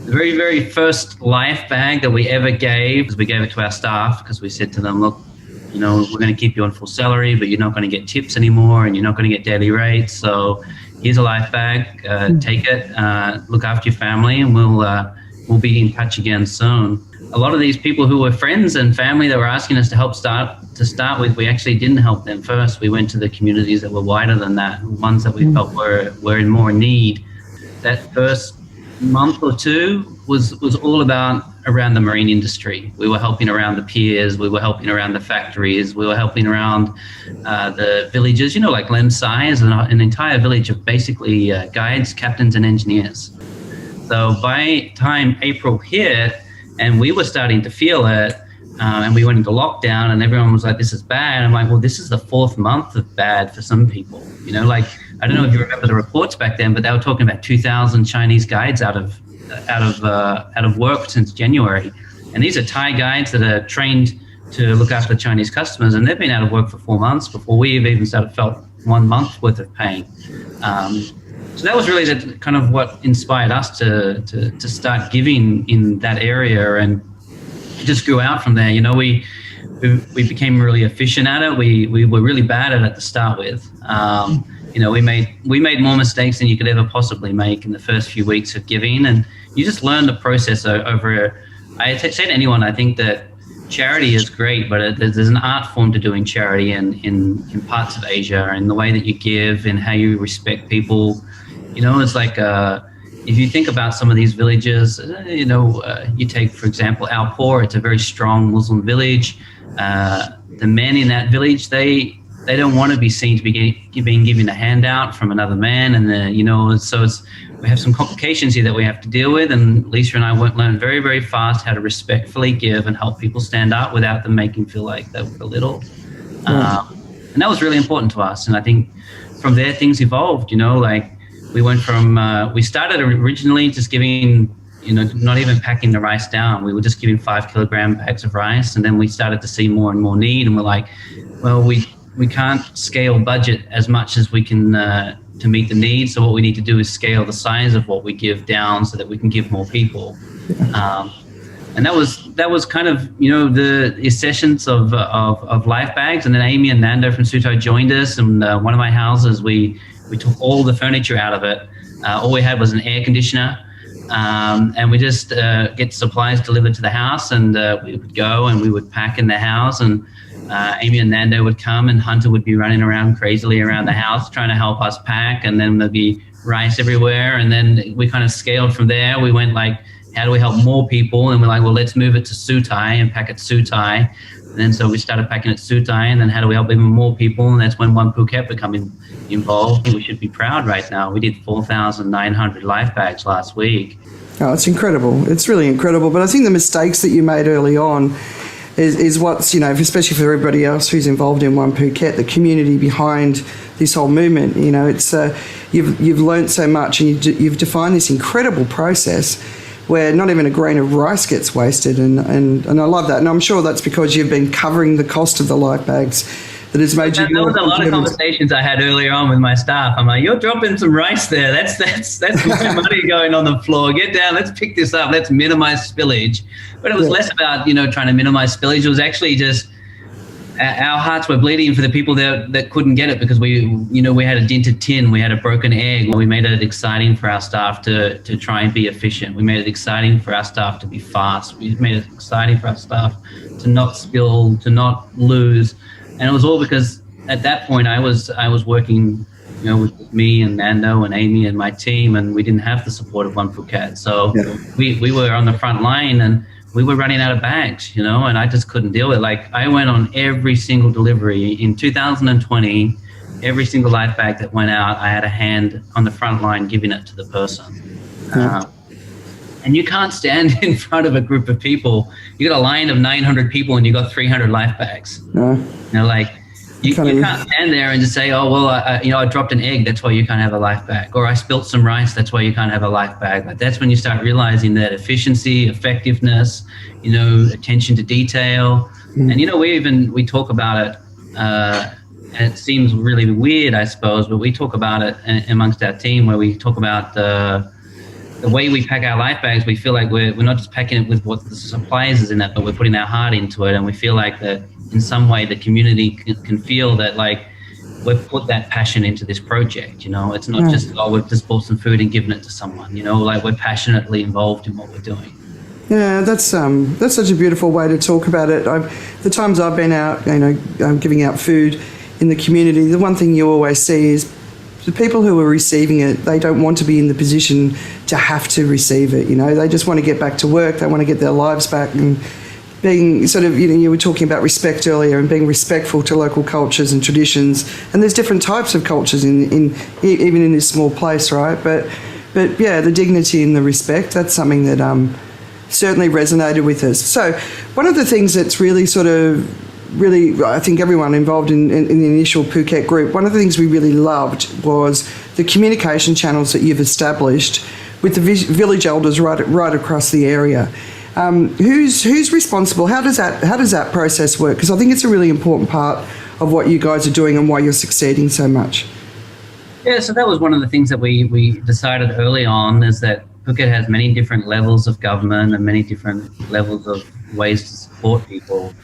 the very, very first life bag that we ever gave, we gave it to our staff because we said to them, look, you know, we're going to keep you on full salary, but you're not going to get tips anymore and you're not going to get daily rates. So here's a life bag, take it, look after your family, and we'll be in touch again soon. A lot of these people who were friends and family that were asking us to help start with, we actually didn't help them first. We went to the communities that were wider than that, ones that we felt were in more need. That first month or two was all about around the marine industry. We were helping around the piers, we were helping around the factories, we were helping around the villages, you know, like Lemsai is an entire village of basically guides, captains and engineers. So by time April hit and we were starting to feel it, and we went into lockdown and everyone was like, this is bad. I'm like, well, this is the fourth month of bad for some people. You know, like, I don't know if you remember the reports back then, but they were talking about 2,000 Chinese guides out of work since January. And these are Thai guides that are trained to look after Chinese customers, and they've been out of work for 4 months before we've even felt 1 month worth of pain. So that was really the kind of what inspired us to start giving in that area, and it just grew out from there. You know, we became really efficient at it. We were really bad at it to start with. You know, we made more mistakes than you could ever possibly make in the first few weeks of giving, and you just learn the process over. I say to anyone, I think that charity is great, but there's an art form to doing charity in parts of Asia, and the way that you give and how you respect people. You know, it's like if you think about some of these villages, you know, you take, for example, Alpor. It's a very strong Muslim village. The men in that village, they don't want to be seen to be being given a handout from another man, and you know, so we have some complications here that we have to deal with. And Lisa and I learned very, very fast how to respectfully give and help people stand up without them making feel like they were belittled. And that was really important to us. And I think from there things evolved. You know, like we went from we started originally just giving, you know, not even packing the rice down. We were just giving 5 kilogram bags of rice, and then we started to see more and more need, and we're like, well, we can't scale budget as much as we can to meet the needs. So what we need to do is scale the size of what we give down so that we can give more people. And that was kind of, you know, the essence of life bags. And then Amy and Nando from Sutai joined us, and one of my houses, we took all the furniture out of it. All we had was an air conditioner. And we just get supplies delivered to the house, and we would go and we would pack in the house, and Amy and Nando would come, and Hunter would be running around crazily around the house trying to help us pack, and then there'd be rice everywhere. And then we kind of scaled from there. We went like, how do we help more people? And we're like, well, let's move it to Sutai and pack at Sutai. And then so we started packing at Sutai, and then how do we help even more people? And that's when One Phuket became involved. We should be proud right now. We did 4,900 life bags last week. Oh, it's incredible. It's really incredible. But I think the mistakes that you made early on is what's, you know, especially for everybody else who's involved in One Phuket, the community behind this whole movement. You know, it's you've learned so much, and you've defined this incredible process where not even a grain of rice gets wasted, and I love that. And I'm sure that's because you've been covering the cost of the life bags that has made you. There was a lot of conversations I had earlier on with my staff. I'm like, you're dropping some rice there. That's my money going on the floor. Get down. Let's pick this up. Let's minimize spillage. But it was less about, you know, trying to minimize spillage. It was actually just our hearts were bleeding for the people that couldn't get it, because we had a dented tin, we had a broken egg. We made it exciting for our staff to try and be efficient. We made it exciting for our staff to be fast. We made it exciting for our staff to not spill, to not lose. And it was all because at that point I was working, you know, with me and Nando and Amy and my team, and we didn't have the support of One Phuket. So we were on the front line, and we were running out of bags, you know, and I just couldn't deal with it. Like, I went on every single delivery in 2020, every single life bag that went out, I had a hand on the front line giving it to the person. And you can't stand in front of a group of people. You got a line of 900 people and you got 300 life bags. You know, like, you can't stand there and just say, oh, well, I dropped an egg, that's why you can't have a life bag. Or I spilt some rice, that's why you can't have a life bag. Like, that's when you start realizing that efficiency, effectiveness, you know, attention to detail. And, you know, we talk about it, and it seems really weird, I suppose, but we talk about it amongst our team, where we talk about the way we pack our life bags, we feel like we're not just packing it with what the supplies is in it, but we're putting our heart into it. And we feel like that in some way the community can feel that like we've put that passion into this project. It's not just, oh, we've just bought some food and given it to someone, like we're passionately involved in what we're doing. Yeah, that's such a beautiful way to talk about it. The times I've been out, giving out food in the community, the one thing you always see is the people who are receiving it, they don't want to be in the position to have to receive it. They just want to get back to work. They want to get their lives back, and being sort of, you were talking about respect earlier, and being respectful to local cultures and traditions. And there's different types of cultures in even in this small place, right? But yeah, the dignity and the respect, that's something that certainly resonated with us. So one of the things that's really I think everyone involved in the initial Phuket group, one of the things we really loved was the communication channels that you've established with the village elders right across the area. Who's responsible? How does that process work? Because I think it's a really important part of what you guys are doing and why you're succeeding so much. Yeah, so that was one of the things that we decided early on, is that Phuket has many different levels of government and many different levels of ways to support people.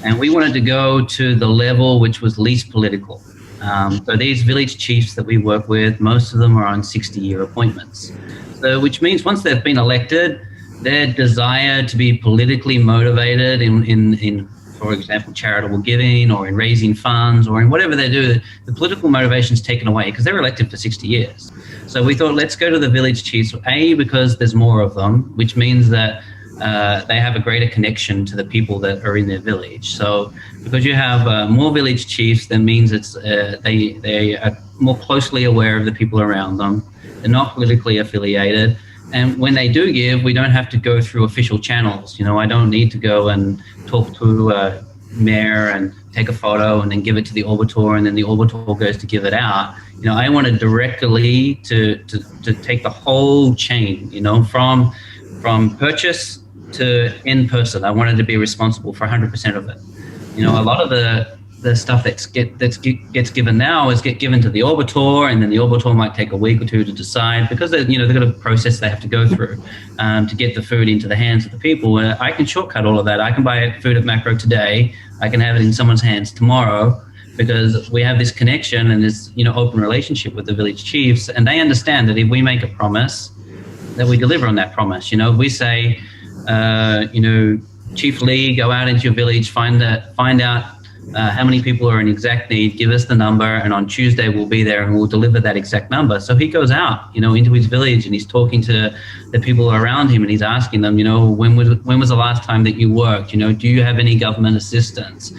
And we wanted to go to the level which was least political. So these village chiefs that we work with, most of them are on 60-year appointments. So which means once they've been elected, their desire to be politically motivated in for example, charitable giving or in raising funds or in whatever they do, the political motivation is taken away because they're elected for 60 years. So we thought, let's go to the village chiefs, because there's more of them, which means that they have a greater connection to the people that are in their village. So because you have more village chiefs, that means it's they are more closely aware of the people around them. They're not politically affiliated. And when they do give, we don't have to go through official channels. I don't need to go and talk to a mayor and take a photo and then give it to the orbitor, and then the orbitor goes to give it out. I wanted directly to take the whole chain, from purchase to end person. I wanted to be responsible for 100% of it. A lot of the stuff that gets given now is given to the orbitor, and then the orbitor might take a week or two to decide, because they've got a process they have to go through to get the food into the hands of the people. And I can shortcut all of that. I can buy food at Macro today. I can have it in someone's hands tomorrow, because we have this connection and this open relationship with the village chiefs, and they understand that if we make a promise, that we deliver on that promise. If we say, Chief Lee, go out into your village, find out how many people are in exact need, give us the number, and on Tuesday we'll be there and we'll deliver that exact number. So he goes out, into his village, and he's talking to the people around him, and he's asking them, when was the last time that you worked? Do you have any government assistance?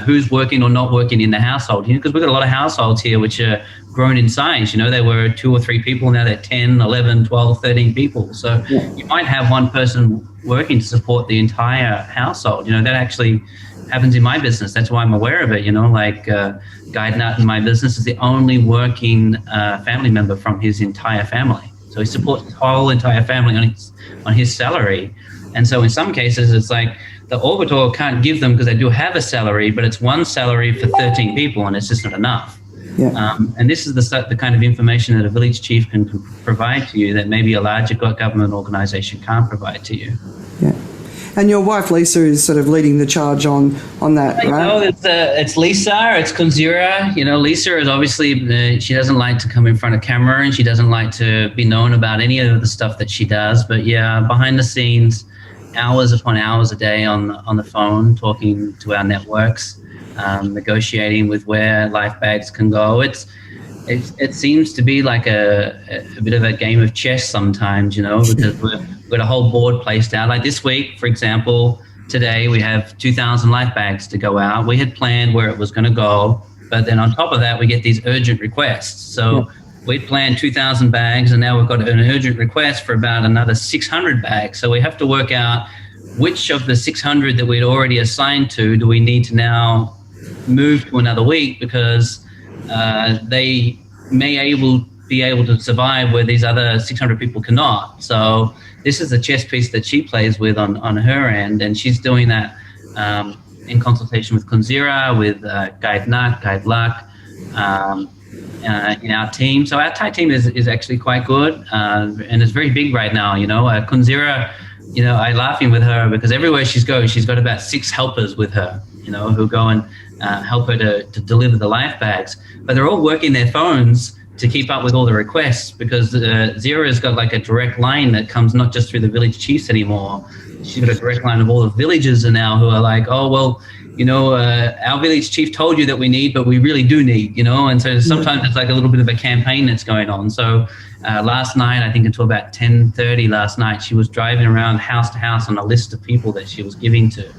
Who's working or not working in the household? Because we've got a lot of households here which are grown in size. They were 2 or 3 people, now they're 10, 11, 12, 13 people. So you might have one person working to support the entire household. That actually happens in my business. That's why I'm aware of it. Guide Nut in my business is the only working family member from his entire family. So he supports his whole entire family on his salary. And so in some cases, it's like the orbitor can't give them because they do have a salary, but it's one salary for 13 people, and it's just not enough. Yeah. And this is the kind of information that a village chief can provide to you that maybe a larger government organisation can't provide to you. Yeah. And your wife, Lisa, is sort of leading the charge on that, right? It's Lisa, it's Kunzira. Lisa is obviously, she doesn't like to come in front of camera, and she doesn't like to be known about any of the stuff that she does. But yeah, behind the scenes, hours upon hours a day on the phone, talking to our networks, negotiating with where life bags can go. It seems to be like a bit of a game of chess sometimes, because we've got a whole board placed out. Like this week, for example, today we have 2,000 life bags to go out. We had planned where it was going to go, but then on top of that, we get these urgent requests. So we'd planned 2,000 bags, and now we've got an urgent request for about another 600 bags. So we have to work out which of the 600 that we'd already assigned to do we need to now move to another week, because they may be able to survive where these other 600 people cannot. So this is a chess piece that she plays with on her end, and she's doing that in consultation with Kunzira, with Guide Nut, Guide Luck, in our team. So our Thai team is actually quite good, and it's very big right now. Kunzira, I laughing with her because everywhere she's got about 6 helpers with her, who go and help her to deliver the life bags. But they're all working their phones to keep up with all the requests because Zira's got like a direct line that comes not just through the village chiefs anymore. She's got a direct line of all the villagers now who are like, oh, well, our village chief told you that we need, but we really do need, and so sometimes it's like a little bit of a campaign that's going on. So last night, I think until about 10:30 last night, she was driving around house to house on a list of people that she was giving to.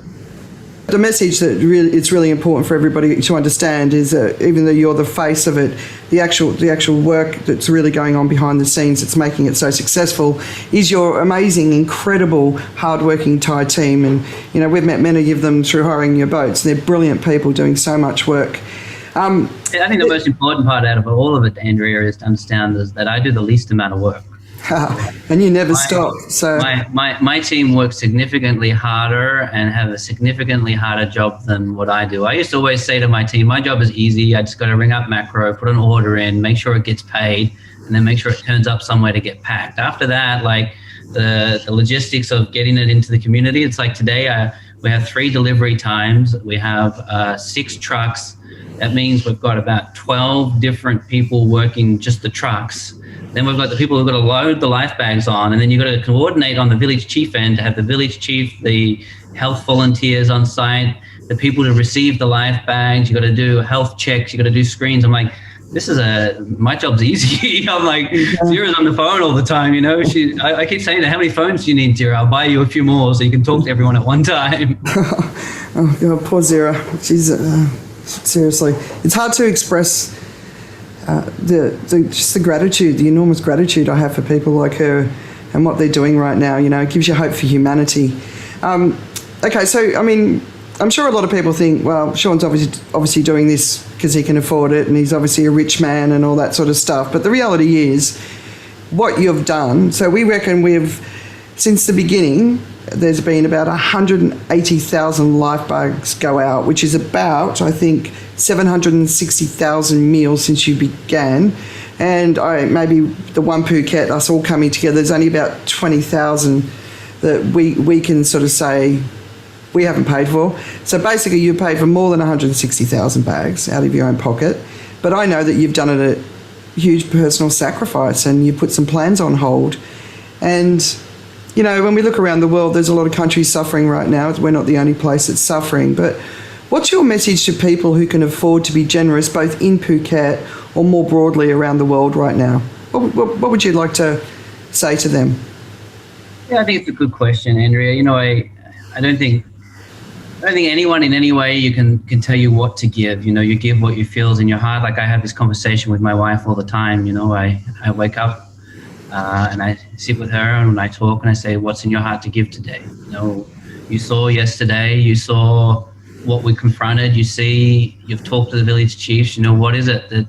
The message that it's really important for everybody to understand is that even though you're the face of it, the actual work that's really going on behind the scenes that's making it so successful is your amazing, incredible, hardworking Thai team. And we've met many of them through hiring your boats. They're brilliant people doing so much work. I think the most important part out of all of it, Andrea, is to understand is that I do the least amount of work. And you never stop. So my team works significantly harder and have a significantly harder job than what I do. I used to always say to my team, my job is easy. I just got to ring up macro, put an order in, make sure it gets paid, and then make sure it turns up somewhere to get packed. After that, like the logistics of getting it into the community, it's like today we have 3 delivery times. We have 6 trucks. That means we've got about 12 different people working just the trucks. Then we've got the people who've got to load the life bags on, and then you've got to coordinate on the village chief end to have the village chief, the health volunteers on site, the people to receive the life bags. You've got to do health checks. You've got to do screens. I'm like, my job's easy. I'm like, Zira's on the phone all the time, I keep saying to her, how many phones do you need, Zira? I'll buy you a few more so you can talk to everyone at one time. Oh, God, poor Zira. She's, seriously, it's hard to express just the gratitude, the enormous gratitude I have for people like her and what they're doing right now. It gives you hope for humanity. Okay, so, I mean, I'm sure a lot of people think, well, Shaun's obviously doing this because he can afford it and he's obviously a rich man and all that sort of stuff. But the reality is what you've done. So we reckon since the beginning, there's been about 180,000 life bags go out, which is about, I think, 760,000 meals since you began. And maybe the one Phuket, us all coming together, there's only about 20,000 that we can sort of say we haven't paid for. So basically you paid for more than 160,000 bags out of your own pocket. But I know that you've done it at huge personal sacrifice and you put some plans on hold. And when we look around the world, there's a lot of countries suffering right now. We're not the only place that's suffering. But what's your message to people who can afford to be generous, both in Phuket or more broadly around the world right now? What would you like to say to them? Yeah, I think it's a good question, Andrea. I don't think anyone in any way you can tell you what to give. You give what you feel is in your heart. Like I have this conversation with my wife all the time. I wake up and I sit with her and when I talk and I say, what's in your heart to give today? You saw yesterday, you saw what we confronted, you've talked to the village chiefs, what is it that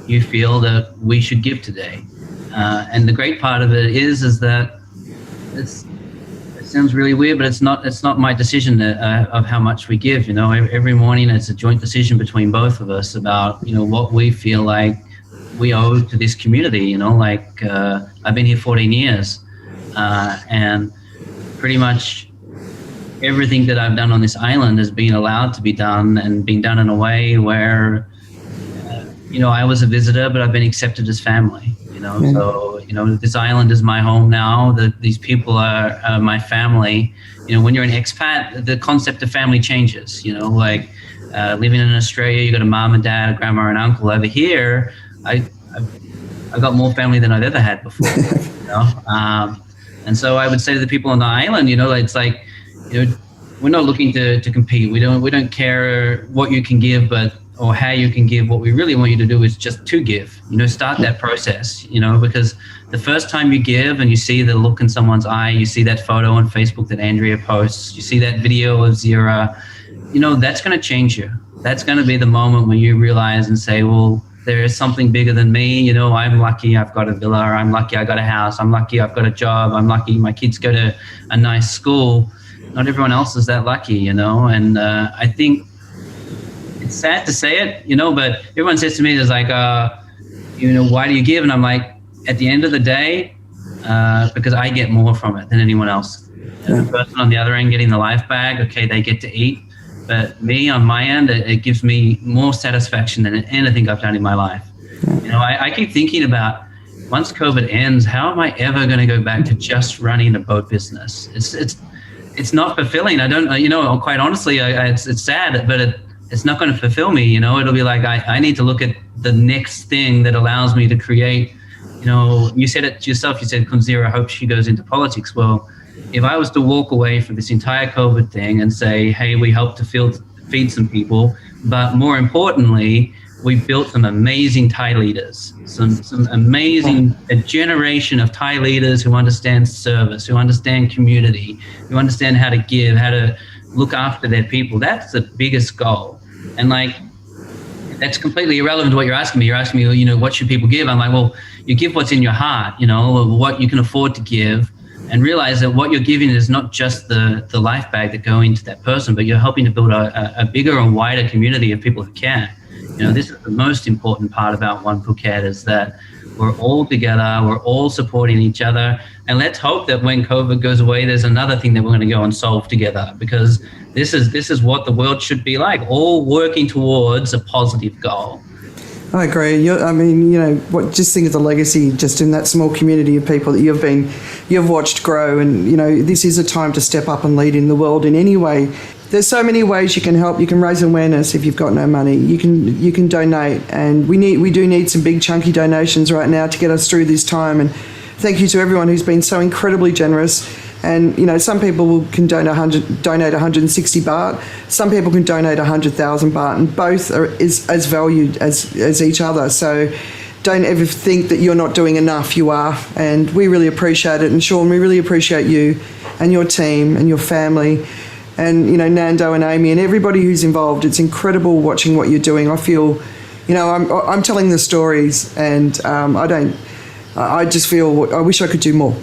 you feel that we should give today? And the great part of it is that it sounds really weird, but it's not my decision of how much we give. Every morning it's a joint decision between both of us about, what we feel like we owe to this community. I've been here 14 years and pretty much everything that I've done on this island has been allowed to be done and being done in a way where, I was a visitor, but I've been accepted as family, So, this island is my home now. These people are my family. When you're an expat, the concept of family changes, living in Australia, you got a mom and dad, a grandma and uncle. Over here, I've got more family than I've ever had before, and so I would say to the people on the island, it's like, we're not looking to compete. We don't care what you can give, or how you can give. What we really want you to do is just to give. Start that process. Because the first time you give and you see the look in someone's eye, you see that photo on Facebook that Andrea posts, you see that video of Zira, that's going to change you. That's going to be the moment when you realize and say, well, there is something bigger than me. I'm lucky I've got a villa. I'm lucky I got a house. I'm lucky I've got a job. I'm lucky my kids go to a nice school. Not everyone else is that lucky, and I think it's sad to say it, but everyone says to me, there's like, why do you give? And I'm like, at the end of the day, because I get more from it than anyone else. Yeah. The person on the other end getting the life bag, okay, they get to eat. But me, on my end, it gives me more satisfaction than anything I've done in my life. I keep thinking about, once COVID ends, how am I ever going to go back to just running a boat business? It's not fulfilling. I don't, quite honestly, it's sad, but it's not going to fulfill me. It'll be like, I need to look at the next thing that allows me to create. You said it yourself. You said Kunzira hopes she goes into politics. Well, if I was to walk away from this entire COVID thing and say, hey, we helped to feed some people, but more importantly, we built some amazing Thai leaders, some amazing, a generation of Thai leaders who understand service, who understand community, who understand how to give, how to look after their people. That's the biggest goal. And that's completely irrelevant to what you're asking me. You're asking me, what should people give? I'm like, well, you give what's in your heart, what you can afford to give, and realize that what you're giving is not just the life bag that go into that person, but you're helping to build a bigger and wider community of people who care. This is the most important part about One Phuket, is that we're all together, we're all supporting each other, and let's hope that when COVID goes away, there's another thing that we're going to go and solve together, because this is what the world should be like, all working towards a positive goal. I agree. Just think of the legacy just in that small community of people that you've watched grow, and this is a time to step up and lead in the world in any way. There's so many ways you can help. You can raise awareness if you've got no money. You can donate, and we do need some big chunky donations right now to get us through this time. And thank you to everyone who's been so incredibly generous. And some people can donate 160 baht. Some people can donate 100,000 baht, and both are as valued as each other. So don't ever think that you're not doing enough. You are, and we really appreciate it. And Shaun, we really appreciate you and your team and your family. And, Nando and Amy and everybody who's involved. It's incredible watching what you're doing. I feel, I'm telling the stories, and I just feel, I wish I could do more.